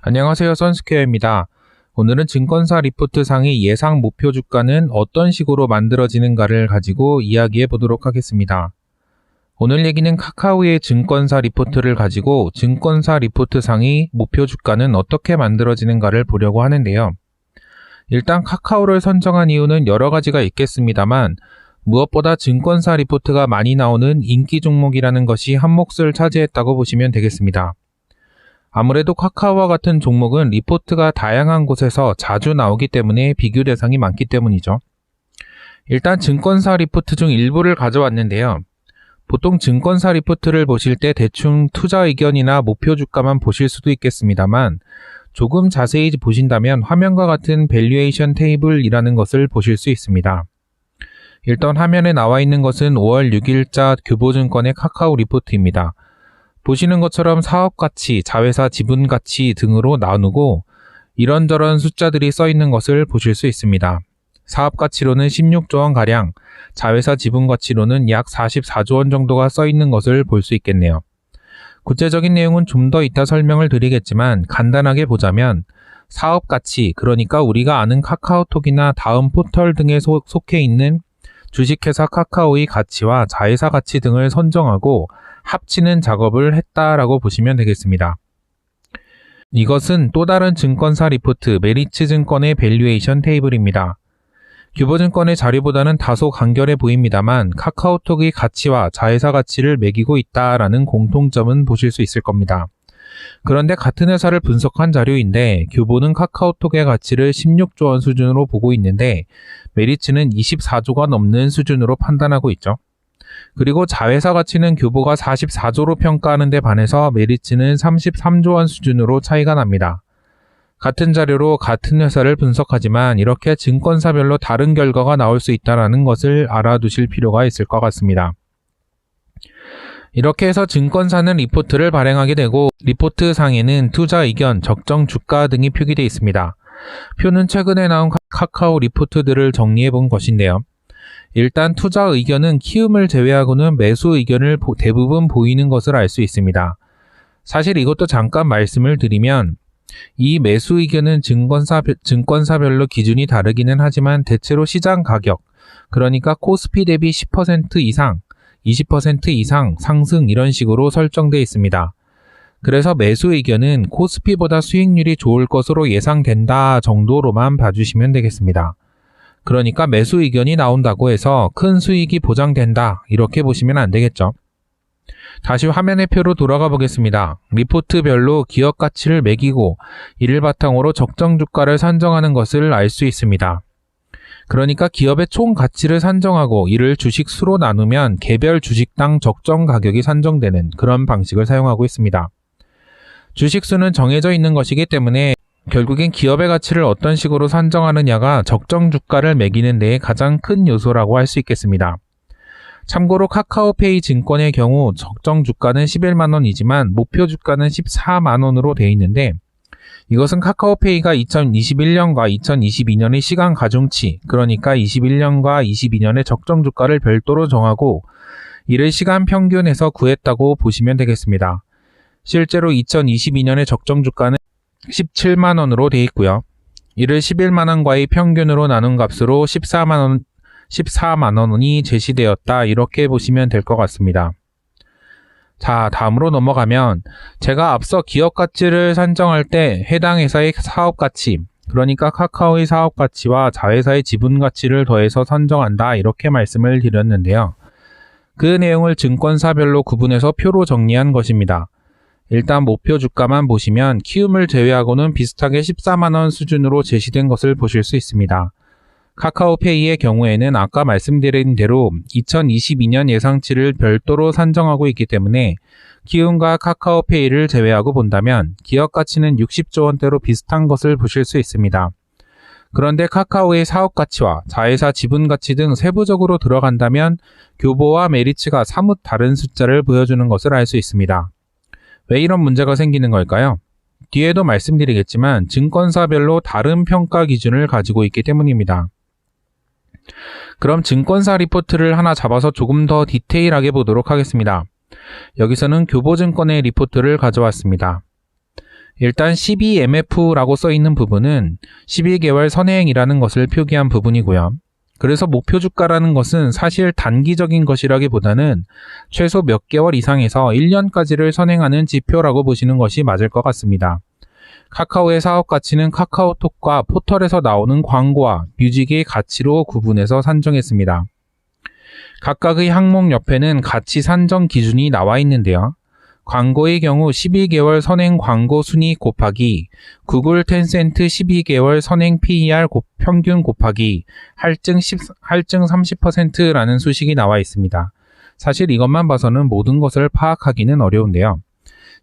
안녕하세요. 선스퀘어입니다. 오늘은 증권사 리포트 상의 예상 목표 주가는 어떤 식으로 만들어지는가를 가지고 이야기해 보도록 하겠습니다. 오늘 얘기는 카카오의 증권사 리포트를 가지고 증권사 리포트 상의 목표 주가는 어떻게 만들어지는가를 보려고 하는데요. 일단 카카오를 선정한 이유는 여러 가지가 있겠습니다만 무엇보다 증권사 리포트가 많이 나오는 인기 종목이라는 것이 한 몫을 차지했다고 보시면 되겠습니다. 아무래도 카카오와 같은 종목은 리포트가 다양한 곳에서 자주 나오기 때문에 비교 대상이 많기 때문이죠. 일단 증권사 리포트 중 일부를 가져왔는데요. 보통 증권사 리포트를 보실 때 대충 투자 의견이나 목표 주가만 보실 수도 있겠습니다만 조금 자세히 보신다면 화면과 같은 밸류에이션 테이블이라는 것을 보실 수 있습니다. 일단 화면에 나와 있는 것은 5월 6일자 교보증권의 카카오 리포트입니다. 보시는 것처럼 사업가치, 자회사 지분가치 등으로 나누고 이런저런 숫자들이 써 있는 것을 보실 수 있습니다. 사업가치로는 16조 원가량, 자회사 지분가치로는 약 44조 원 정도가 써 있는 것을 볼 수 있겠네요. 구체적인 내용은 좀 더 이따 설명을 드리겠지만 간단하게 보자면 사업가치, 그러니까 우리가 아는 카카오톡이나 다음 포털 등에 속해 있는 주식회사 카카오의 가치와 자회사 가치 등을 선정하고 합치는 작업을 했다라고 보시면 되겠습니다. 이것은 또 다른 증권사 리포트 메리츠증권의 밸류에이션 테이블입니다. 교보증권의 자료보다는 다소 간결해 보입니다만 카카오톡의 가치와 자회사 가치를 매기고 있다라는 공통점은 보실 수 있을 겁니다. 그런데 같은 회사를 분석한 자료인데 교보는 카카오톡의 가치를 16조 원 수준으로 보고 있는데 메리츠는 24조가 넘는 수준으로 판단하고 있죠. 그리고 자회사 가치는 교보가 44조로 평가하는 데 반해서 메리츠는 33조 원 수준으로 차이가 납니다. 같은 자료로 같은 회사를 분석하지만 이렇게 증권사별로 다른 결과가 나올 수 있다는 것을 알아두실 필요가 있을 것 같습니다. 이렇게 해서 증권사는 리포트를 발행하게 되고 리포트 상에는 투자 의견, 적정 주가 등이 표기되어 있습니다. 표는 최근에 나온 카카오 리포트들을 정리해 본 것인데요. 일단 투자 의견은 키움을 제외하고는 매수 의견을 대부분 보이는 것을 알 수 있습니다. 사실 이것도 잠깐 말씀을 드리면 이 매수 의견은 증권사별로 기준이 다르기는 하지만 대체로 시장 가격, 그러니까 코스피 대비 10% 이상, 20% 이상 상승 이런 식으로 설정되어 있습니다. 그래서 매수 의견은 코스피보다 수익률이 좋을 것으로 예상된다 정도로만 봐주시면 되겠습니다. 그러니까 매수 의견이 나온다고 해서 큰 수익이 보장된다 이렇게 보시면 안 되겠죠. 다시 화면의 표로 돌아가 보겠습니다. 리포트별로 기업 가치를 매기고 이를 바탕으로 적정 주가를 산정하는 것을 알 수 있습니다. 그러니까 기업의 총 가치를 산정하고 이를 주식 수로 나누면 개별 주식당 적정 가격이 산정되는 그런 방식을 사용하고 있습니다. 주식 수는 정해져 있는 것이기 때문에 결국엔 기업의 가치를 어떤 식으로 산정하느냐가 적정 주가를 매기는 데에 가장 큰 요소라고 할 수 있겠습니다. 참고로 카카오페이 증권의 경우 적정 주가는 11만원이지만 목표 주가는 14만원으로 되어 있는데 이것은 카카오페이가 2021년과 2022년의 시간 가중치, 그러니까 21년과 22년의 적정 주가를 별도로 정하고 이를 시간 평균에서 구했다고 보시면 되겠습니다. 실제로 2022년의 적정 주가는 17만원으로 되어 있고요. 이를 11만원과의 평균으로 나눈 값으로 14만원이 제시되었다 이렇게 보시면 될 것 같습니다. 자, 다음으로 넘어가면 제가 앞서 기업 가치를 산정할 때 해당 회사의 사업 가치, 그러니까 카카오의 사업 가치와 자회사의 지분 가치를 더해서 산정한다 이렇게 말씀을 드렸는데요. 그 내용을 증권사별로 구분해서 표로 정리한 것입니다. 일단 목표 주가만 보시면 키움을 제외하고는 비슷하게 14만원 수준으로 제시된 것을 보실 수 있습니다. 카카오페이의 경우에는 아까 말씀드린 대로 2022년 예상치를 별도로 산정하고 있기 때문에 키움과 카카오페이를 제외하고 본다면 기업 가치는 60조 원대로 비슷한 것을 보실 수 있습니다. 그런데 카카오의 사업 가치와 자회사 지분 가치 등 세부적으로 들어간다면 교보와 메리츠가 사뭇 다른 숫자를 보여주는 것을 알 수 있습니다. 왜 이런 문제가 생기는 걸까요? 뒤에도 말씀드리겠지만 증권사별로 다른 평가 기준을 가지고 있기 때문입니다. 그럼 증권사 리포트를 하나 잡아서 조금 더 디테일하게 보도록 하겠습니다. 여기서는 교보증권의 리포트를 가져왔습니다. 일단 12MF라고 써 있는 부분은 12개월 선행이라는 것을 표기한 부분이고요. 그래서 목표 주가라는 것은 사실 단기적인 것이라기보다는 최소 몇 개월 이상에서 1년까지를 선행하는 지표라고 보시는 것이 맞을 것 같습니다. 카카오의 사업 가치는 카카오톡과 포털에서 나오는 광고와 뮤직의 가치로 구분해서 산정했습니다. 각각의 항목 옆에는 가치 산정 기준이 나와 있는데요. 광고의 경우 12개월 선행 광고 순위 곱하기 구글 텐센트 12개월 선행 PER 평균 곱하기 할증 30%라는 수식이 나와 있습니다. 사실 이것만 봐서는 모든 것을 파악하기는 어려운데요.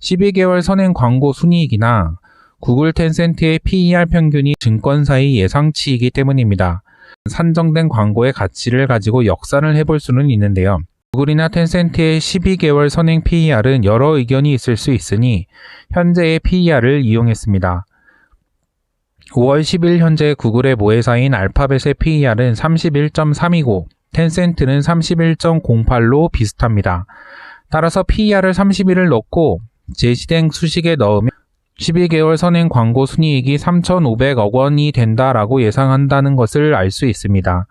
12개월 선행 광고 순이익이나 구글 텐센트의 PER 평균이 증권사의 예상치이기 때문입니다. 산정된 광고의 가치를 가지고 역산을 해볼 수는 있는데요. 구글이나 텐센트의 12개월 선행 PER은 여러 의견이 있을 수 있으니 현재의 PER을 이용했습니다. 5월 10일 현재 구글의 모회사인 알파벳의 PER은 31.3이고 텐센트는 31.08로 비슷합니다. 따라서 PER을 31을 넣고 제시된 수식에 넣으면 12개월 선행 광고 순이익이 3,500억 원이 된다라고 예상한다는 것을 알 수 있습니다.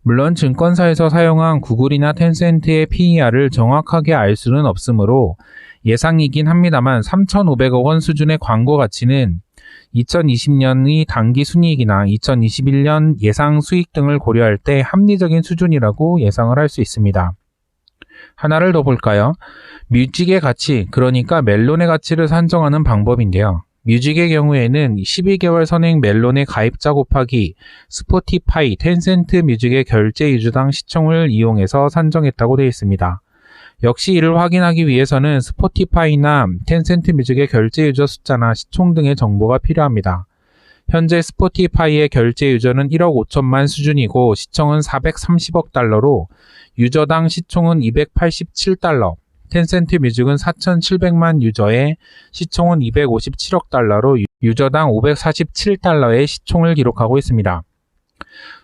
물론 증권사에서 사용한 구글이나 텐센트의 PER을 정확하게 알 수는 없으므로 예상이긴 합니다만 3,500억 원 수준의 광고 가치는 2020년의 단기 순이익이나 2021년 예상 수익 등을 고려할 때 합리적인 수준이라고 예상을 할 수 있습니다. 하나를 더 볼까요? 뮤직의 가치, 그러니까 멜론의 가치를 산정하는 방법인데요. 뮤직의 경우에는 12개월 선행 멜론의 가입자 곱하기 스포티파이, 텐센트 뮤직의 결제 유저당 시청을 이용해서 산정했다고 되어 있습니다. 역시 이를 확인하기 위해서는 스포티파이나 텐센트 뮤직의 결제 유저 숫자나 시총 등의 정보가 필요합니다. 현재 스포티파이의 결제 유저는 1억 5천만 수준이고 시청은 430억 달러로 유저당 시총은 287달러, 텐센트 뮤직은 4,700만 유저의 시총은 257억 달러로 유저당 547달러의 시총을 기록하고 있습니다.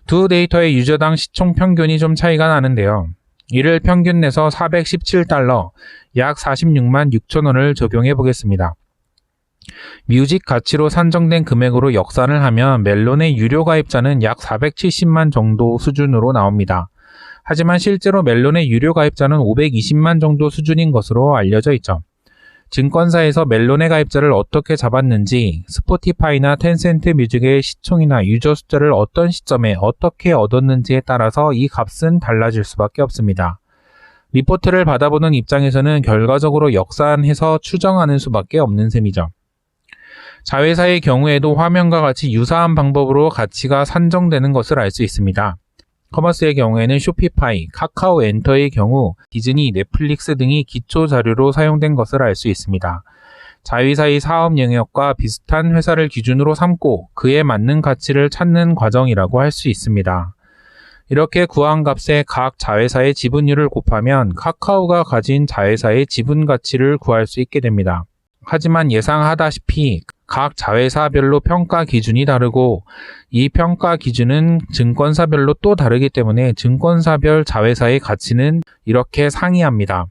두 데이터의 유저당 시총 평균이 좀 차이가 나는데요. 이를 평균 내서 417달러, 약 46만 6천 원을 적용해 보겠습니다. 뮤직 가치로 산정된 금액으로 역산을 하면 멜론의 유료 가입자는 약 470만 정도 수준으로 나옵니다. 하지만 실제로 멜론의 유료 가입자는 520만 정도 수준인 것으로 알려져 있죠. 증권사에서 멜론의 가입자를 어떻게 잡았는지 스포티파이나 텐센트 뮤직의 시총이나 유저 숫자를 어떤 시점에 어떻게 얻었는지에 따라서 이 값은 달라질 수밖에 없습니다. 리포트를 받아보는 입장에서는 결과적으로 역산해서 추정하는 수밖에 없는 셈이죠. 자회사의 경우에도 화면과 같이 유사한 방법으로 가치가 산정되는 것을 알 수 있습니다. 커머스의 경우에는 쇼피파이, 카카오 엔터의 경우 디즈니, 넷플릭스 등이 기초 자료로 사용된 것을 알 수 있습니다. 자회사의 사업 영역과 비슷한 회사를 기준으로 삼고 그에 맞는 가치를 찾는 과정이라고 할 수 있습니다. 이렇게 구한 값에 각 자회사의 지분율을 곱하면 카카오가 가진 자회사의 지분 가치를 구할 수 있게 됩니다. 하지만 예상하다시피 각 자회사별로 평가 기준이 다르고 이 평가 기준은 증권사별로 또 다르기 때문에 증권사별 자회사의 가치는 이렇게 상이합니다.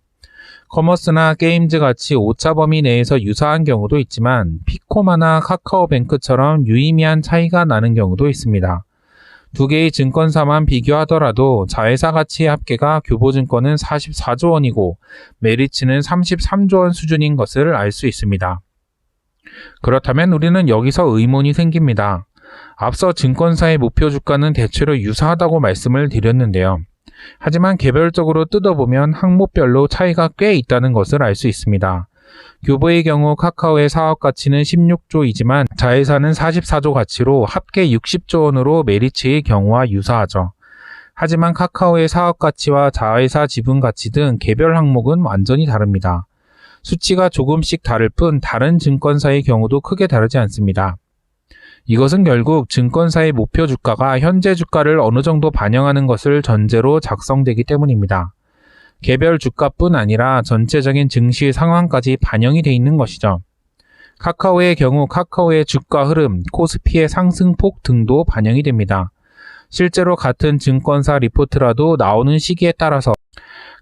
커머스나 게임즈 같이 오차 범위 내에서 유사한 경우도 있지만 피코마나 카카오뱅크처럼 유의미한 차이가 나는 경우도 있습니다. 두 개의 증권사만 비교하더라도 자회사 가치의 합계가 교보증권은 44조 원이고 메리츠는 33조 원 수준인 것을 알 수 있습니다. 그렇다면 우리는 여기서 의문이 생깁니다. 앞서 증권사의 목표 주가는 대체로 유사하다고 말씀을 드렸는데요. 하지만 개별적으로 뜯어보면 항목별로 차이가 꽤 있다는 것을 알 수 있습니다. 교보의 경우 카카오의 사업 가치는 16조이지만 자회사는 44조 가치로 합계 60조 원으로 메리츠의 경우와 유사하죠. 하지만 카카오의 사업 가치와 자회사 지분 가치 등 개별 항목은 완전히 다릅니다. 수치가 조금씩 다를 뿐 다른 증권사의 경우도 크게 다르지 않습니다. 이것은 결국 증권사의 목표 주가가 현재 주가를 어느 정도 반영하는 것을 전제로 작성되기 때문입니다. 개별 주가뿐 아니라 전체적인 증시 상황까지 반영이 돼 있는 것이죠. 카카오의 경우 카카오의 주가 흐름, 코스피의 상승폭 등도 반영이 됩니다. 실제로 같은 증권사 리포트라도 나오는 시기에 따라서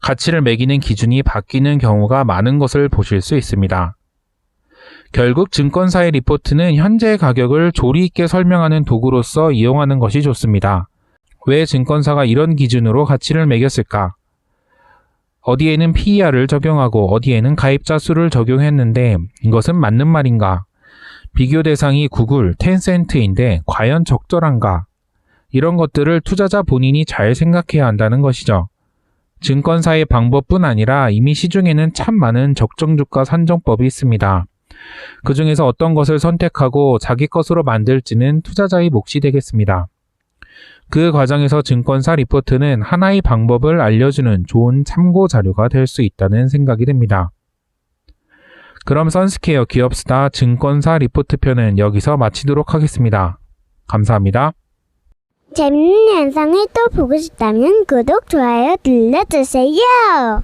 가치를 매기는 기준이 바뀌는 경우가 많은 것을 보실 수 있습니다. 결국 증권사의 리포트는 현재 가격을 조리 있게 설명하는 도구로서 이용하는 것이 좋습니다. 왜 증권사가 이런 기준으로 가치를 매겼을까? 어디에는 PER을 적용하고 어디에는 가입자 수를 적용했는데 이것은 맞는 말인가? 비교 대상이 구글, 텐센트인데 과연 적절한가? 이런 것들을 투자자 본인이 잘 생각해야 한다는 것이죠. 증권사의 방법뿐 아니라 이미 시중에는 참 많은 적정주가 산정법이 있습니다. 그 중에서 어떤 것을 선택하고 자기 것으로 만들지는 투자자의 몫이 되겠습니다. 그 과정에서 증권사 리포트는 하나의 방법을 알려주는 좋은 참고 자료가 될 수 있다는 생각이 듭니다. 그럼 선스케어 기업스타 증권사 리포트 편은 여기서 마치도록 하겠습니다. 감사합니다. 재밌는 영상을 또 보고 싶다면 구독, 좋아요 눌러주세요.